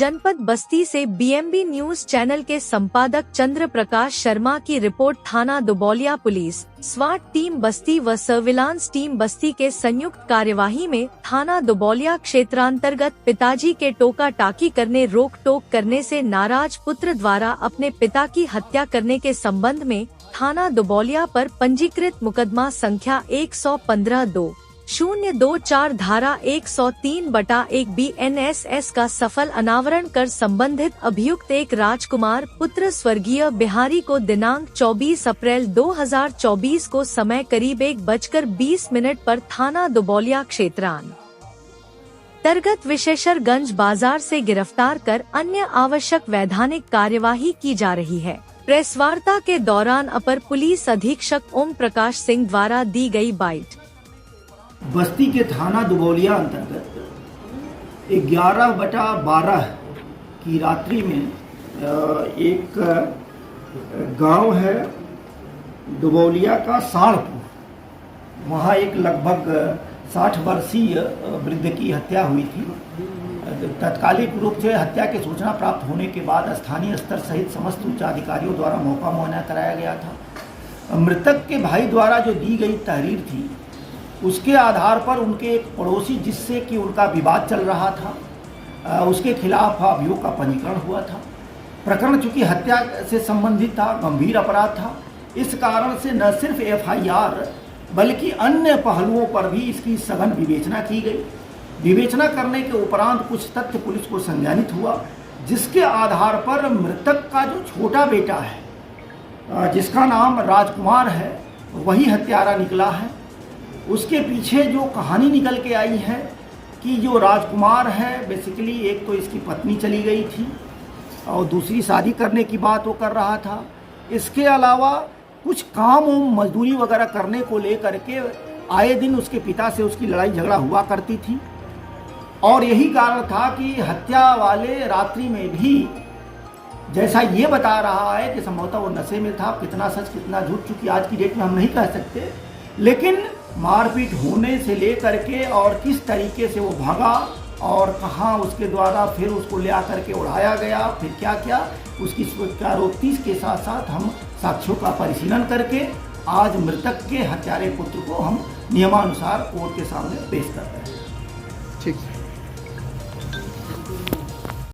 जनपद बस्ती से BMB news channel के संपादक चंद्र प्रकाश शर्मा की रिपोर्ट। थाना दुबौलिया पुलिस, स्वाट टीम बस्ती व सर्विलांस टीम बस्ती के संयुक्त कार्यवाही में थाना दुबौलिया क्षेत्रांतर्गत पिताजी के टोका टाकी करने रोक टोक करने से नाराज पुत्र द्वारा अपने पिता की हत्या करने के संबंध में थाना दुबौलिया पर पंजीकृत मुकदमा संख्या 115-2024 धारा 103/1 BNSS का सफल अनावरण कर संबंधित अभियुक्त एक राजकुमार पुत्र स्वर्गीय बिहारी को दिनांक 24 अप्रैल 2024 को समय करीब 1:20 पर थाना दुबौलिया क्षेत्रांतर्गत विशेषरगंज बाजार से गिरफ्तार कर अन्य आवश्यक वैधानिक कार्यवाही की जा रही है। प्रेस वार्ता के दौरान अपर पुलिस अधीक्षक ओम प्रकाश सिंह द्वारा दी गई बाइट। बस्ती के थाना दुबौलिया अंतर्गत 11/12 की रात्रि में एक गांव है दुबौलिया का साणपुर, वहाँ एक लगभग 60 वर्षीय वृद्ध की हत्या हुई थी। तत्कालिक रूप से हत्या की सूचना प्राप्त होने के बाद स्थानीय स्तर सहित समस्त उच्च अधिकारियों द्वारा मौका मुआयना कराया गया था। मृतक के भाई द्वारा जो दी गई तहरीर थी उसके आधार पर उनके एक पड़ोसी जिससे कि उनका विवाद चल रहा था, उसके खिलाफ अभियोग का पंजीकरण हुआ था। प्रकरण चूंकि हत्या से संबंधित था, गंभीर अपराध था, इस कारण से न सिर्फ FIR बल्कि अन्य पहलुओं पर भी इसकी सघन विवेचना की गई। विवेचना करने के उपरांत कुछ तथ्य पुलिस को संज्ञानित हुआ, जिसके आधार पर मृतक का जो छोटा बेटा है जिसका नाम राजकुमार है, वही हत्यारा निकला है। उसके पीछे जो कहानी निकल के आई है कि जो राजकुमार है बेसिकली एक तो इसकी पत्नी चली गई थी और दूसरी शादी करने की बात वो कर रहा था। इसके अलावा कुछ काम मजदूरी वगैरह करने को लेकर के आए दिन उसके पिता से उसकी लड़ाई झगड़ा हुआ करती थी और यही कारण था कि हत्या वाले रात्रि में भी, जैसा ये बता रहा है कि संभवतः वो नशे में था। कितना सच कितना झूठ चूंकि आज की डेट में हम नहीं कह सकते, लेकिन मारपीट होने से लेकर के और किस तरीके से वो भागा और कहाँ उसके द्वारा फिर उसको ले आकर के उड़ाया गया, फिर क्या क्या उसकी स्वीकारोक्ति के साथ साथ हम साक्ष्यों का परिशीलन करके आज मृतक के हत्यारे पुत्र को हम नियमानुसार कोर्ट के सामने पेश कर रहे हैं। ठीक।